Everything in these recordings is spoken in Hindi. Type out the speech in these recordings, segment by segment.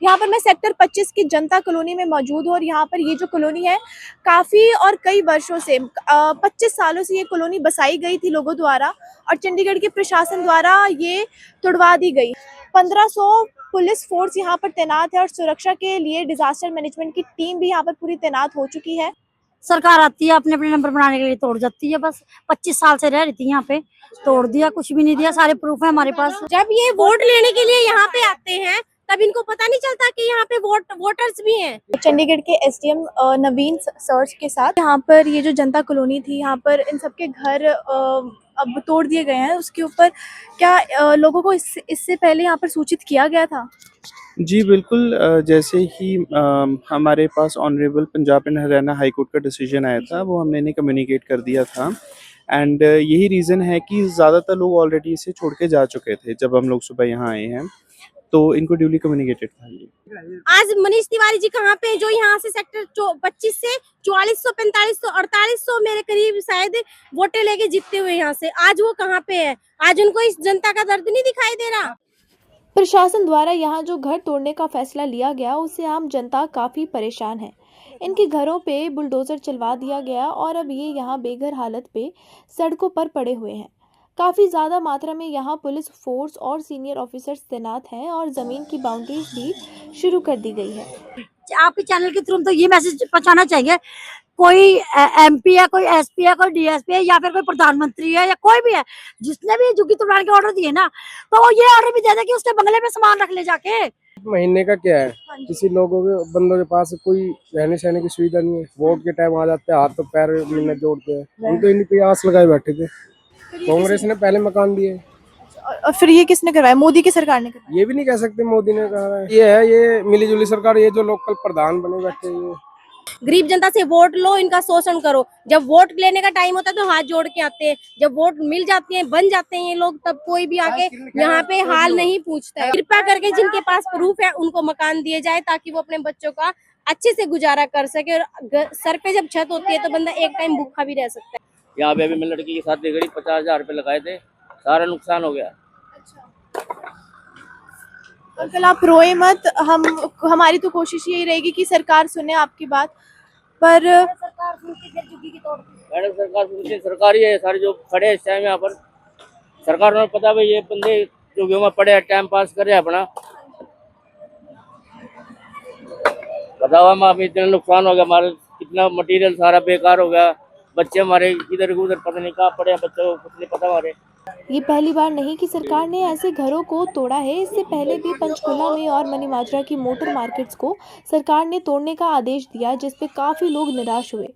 यहाँ पर मैं सेक्टर 25 की जनता कॉलोनी में मौजूद हूँ और यहाँ पर ये जो कॉलोनी है काफ़ी और कई वर्षों से 25 सालों से ये कॉलोनी बसाई गई थी लोगों द्वारा और चंडीगढ़ के प्रशासन द्वारा ये तुड़वा दी गई। 1500 पुलिस फोर्स यहाँ पर तैनात है और सुरक्षा के लिए डिजास्टर मैनेजमेंट की टीम भी यहाँ पर पूरी तैनात हो चुकी है। सरकार आती है अपने अपने नंबर बनाने के लिए तोड़ जाती है। बस 25 साल से रह रही थी यहाँ पे, तोड़ दिया, कुछ भी नहीं दिया। सारे प्रूफ है हमारे पास। जब ये वोट लेने के लिए यहाँ पे आते हैं तब इनको पता नहीं चलता कि यहाँ पे वोटर्स भी हैं। चंडीगढ़ के एसडीएम नवीन सर्च के साथ यहाँ पर ये जो जनता कॉलोनी थी यहाँ पर इन सबके घर अब तोड़ दिए गए हैं। उसके ऊपर क्या लोगों को इससे पहले यहाँ पर सूचित किया गया था? जी बिल्कुल, जैसे ही हमारे पास honourable Punjab and Haryana high court का डिसीजन आया था वो हमने इन्हें कम्युनिकेट कर दिया था। एंड यही रीज़न है कि ज़्यादातर लोग ऑलरेडी इसे छोड़ के जा चुके थे जब हम लोग सुबह यहाँ आए हैं, तो इनको ड्यूली कम्युनिकेटेड था ये। आज मनीष तिवारी जी कहाँ पे हैं, जो यहाँ से सेक्टर 25 से 4400, 4500, 4800 मेरे करीब शायद वोटें लेके जीतते हुए यहाँ से, आज वो कहाँ पे है? आज उनको इस जनता का दर्द नहीं दिखाई दे रहा? प्रशासन द्वारा यहाँ जो घर तोड़ने का फैसला लिया गया उससे आम जनता काफी परेशान है। इनके घरों पे बुलडोजर चलवा दिया गया और अब ये यहाँ बेघर हालत पे सड़कों पर पड़े हुए हैं। काफी ज्यादा मात्रा में यहाँ पुलिस फोर्स और सीनियर ऑफिसर्स तैनात हैं और जमीन की बाउंड्रीज भी शुरू कर दी गई है। आपके चैनल के थ्रू तो ये मैसेज पहुंचाना चाहिए, कोई एमपी है, कोई एसपी है, कोई डीएसपी है या फिर कोई प्रधानमंत्री है या कोई भी है, जिसने भी झुग्गी तोड़वाने के ऑर्डर दिए ना, तो वो ये ऑर्डर भी दे दे कि उसके बंगले में सामान रख ले जाके। महीने का क्या है, किसी लोगों के बंदों के पास कोई रहने सहने की सुविधा नहीं है। वोट के टाइम आ जाते हैं, हाथ तो पैर मिलने जोड़ते हैं। हम तो इन्हीं पे आस लगाए बैठे थे। कांग्रेस ने पहले मकान दिए और फिर ये किसने करवाया? मोदी की सरकार ने करवाया? ये भी नहीं कह सकते मोदी ने कहा है। ये है ये मिली जुली सरकार, ये जो लोकल प्रधान बने बैठे हैं। गरीब जनता से वोट लो, इनका शोषण करो। जब वोट लेने का टाइम होता है तो हाथ जोड़ के आते हैं, जब वोट मिल जाते हैं, बन जाते हैं ये लोग, तब कोई भी आके यहाँ पे हाल नहीं पूछता है। कृपया करके जिनके पास प्रूफ है उनको मकान दिए जाए ताकि वो अपने बच्चों का अच्छे से गुजारा कर सके। और सर पे जब छत होती है तो बंदा एक टाइम भूखा भी रह सकता है। यहाँ पे अभी मैं लड़की के साथ गई, 50,000 रुपए लगाए थे, सारा नुकसान हो गया। अंकल आप रोए मत, हमारी तो कोशिश यही रहेगी कि सरकार सुने आपकी बात, पर सरकार सुनती फिर झुग्गी की तोड़। मैडम सरकार सुनती, सरकारी है सारे जो खड़े हैं इस टाइम यहाँ पर, सरकार ने पता भाई ये बंदे जो में पड़े टाइम पास करे अपना, बताओ हम अभी इतना नुकसान हो गया, हमारा कितना मटेरियल सारा बेकार हो गया। बच्चे हमारे इधर उधर पता नहीं कहाँ पड़े हैं, बच्चों को कुछ नहीं पता हमारे। ये पहली बार नहीं कि सरकार ने ऐसे घरों को तोड़ा है। इससे पहले भी पंचकुला में और मनीमाजरा की मोटर मार्केट्स को सरकार ने तोड़ने का आदेश दिया, जिस पे काफ़ी लोग निराश हुए।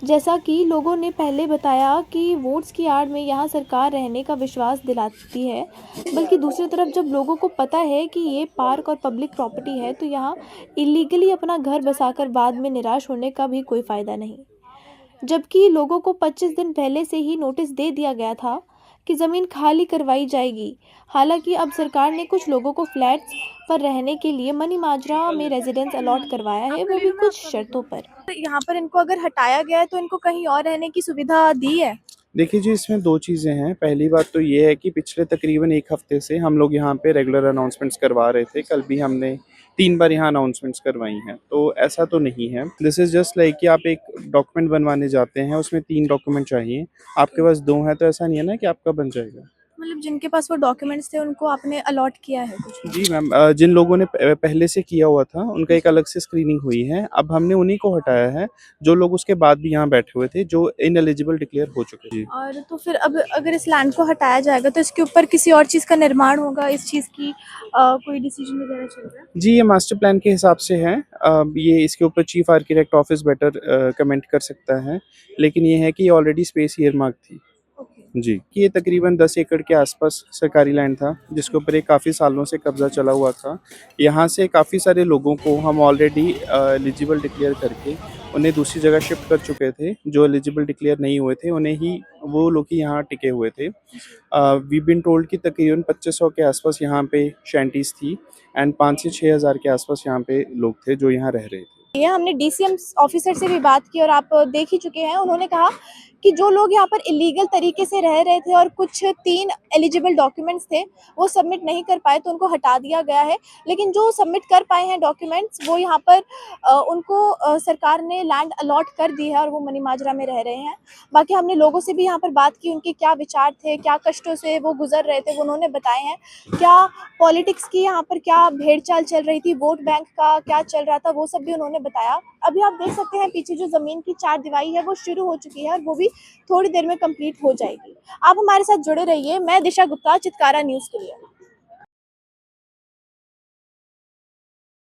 जैसा कि लोगों ने पहले बताया कि वोट्स की आड़ में यहाँ सरकार रहने का विश्वास दिलाती है, बल्कि दूसरी तरफ जब लोगों को पता है कि ये पार्क और पब्लिक प्रॉपर्टी है तो यहाँ इलीगली अपना घर बसाकर बाद में निराश होने का भी कोई फ़ायदा नहीं। जबकि लोगों को 25 दिन पहले से ही नोटिस दे दिया गया था कि ज़मीन खाली करवाई जाएगी। हालांकि अब सरकार ने कुछ लोगों को फ्लैट्स पर रहने के लिए मनीमाजरा में रेजिडेंस अलॉट करवाया है, वो भी कुछ शर्तों पर। यहाँ पर इनको अगर हटाया गया है तो इनको कहीं और रहने की सुविधा दी है? देखिए जी, इसमें दो चीज़ें हैं। पहली बात तो ये है कि पिछले तकरीबन एक हफ्ते से हम लोग यहाँ पे रेगुलर अनाउंसमेंट्स करवा रहे थे। कल भी हमने 3 बार यहाँ अनाउंसमेंट्स करवाई हैं, तो ऐसा तो नहीं है। दिस इज़ जस्ट लाइक कि आप एक डॉक्यूमेंट बनवाने जाते हैं, उसमें 3 डॉक्यूमेंट चाहिए, आपके पास 2 हैं, तो ऐसा नहीं है ना कि आपका बन जाएगा। मतलब जिनके पास वो डॉक्यूमेंट्स थे उनको आपने अलॉट किया है कुछ? जी मैम, जिन लोगों ने पहले से किया हुआ था उनका एक अलग से स्क्रीनिंग हुई है। अब हमने उन्हीं को हटाया है जो लोग उसके बाद भी यहाँ बैठे हुए थे, जो इनएलिजिबल डिक्लेयर हो चुके थे। और तो फिर अब अगर इस लैंड को हटाया जाएगा तो इसके ऊपर किसी और चीज़ का निर्माण होगा, इस चीज़ की कोई डिसीजन वगैरह चल रहा है? जी, ये मास्टर प्लान के हिसाब से है। ये इसके ऊपर chief architect office better comment कर सकता है, लेकिन ये है कि ये ऑलरेडी स्पेस ईयरमार्क थी। जी, ये तकरीबन 10 एकड़ के आसपास सरकारी लैंड था, जिसके ऊपर एक काफ़ी सालों से कब्ज़ा चला हुआ था। यहाँ से काफ़ी सारे लोगों को हम ऑलरेडी एलिजिबल डिक्लेयर करके उन्हें दूसरी जगह शिफ्ट कर चुके थे। जो एलिजिबल डिक्लेयर नहीं हुए थे उन्हें ही, वो लोग ही यहाँ टिके हुए थे। वी बीन टोल्ड कि तकरीबन 2500 के आसपास यहाँ पे शैंटीज़ थी एंड 5 से 6 हज़ार के आसपास यहाँ पे लोग थे जो यहाँ रह रहे थे। ये हमने डीसीएम ऑफिसर से भी बात की और आप देख ही चुके हैं, उन्होंने कहा कि जो लोग यहाँ पर इलीगल तरीके से रह रहे थे और कुछ 3 एलिजिबल डॉक्यूमेंट्स थे वो सबमिट नहीं कर पाए तो उनको हटा दिया गया है। लेकिन जो सबमिट कर पाए हैं डॉक्यूमेंट्स वो यहाँ पर उनको सरकार ने लैंड अलॉट कर दी है और वो मनी माजरा में रह रहे हैं। बाकी हमने लोगों से भी यहाँ पर बात की, उनके क्या विचार थे, क्या कष्टों से वो गुजर रहे थे, वो उन्होंने बताए हैं। क्या पॉलिटिक्स की यहाँ पर क्या भेड़-चाल चल रही थी, वोट बैंक का क्या चल रहा था, वो सब भी उन्होंने बताया। अभी आप देख सकते हैं पीछे जो ज़मीन की चारदीवारी है वो शुरू हो चुकी है और वो भी थोड़ी देर में कंप्लीट हो जाएगी। आप हमारे साथ जुड़े रहिए। मैं दिशा गुप्ता, चितकारा न्यूज़ के लिए।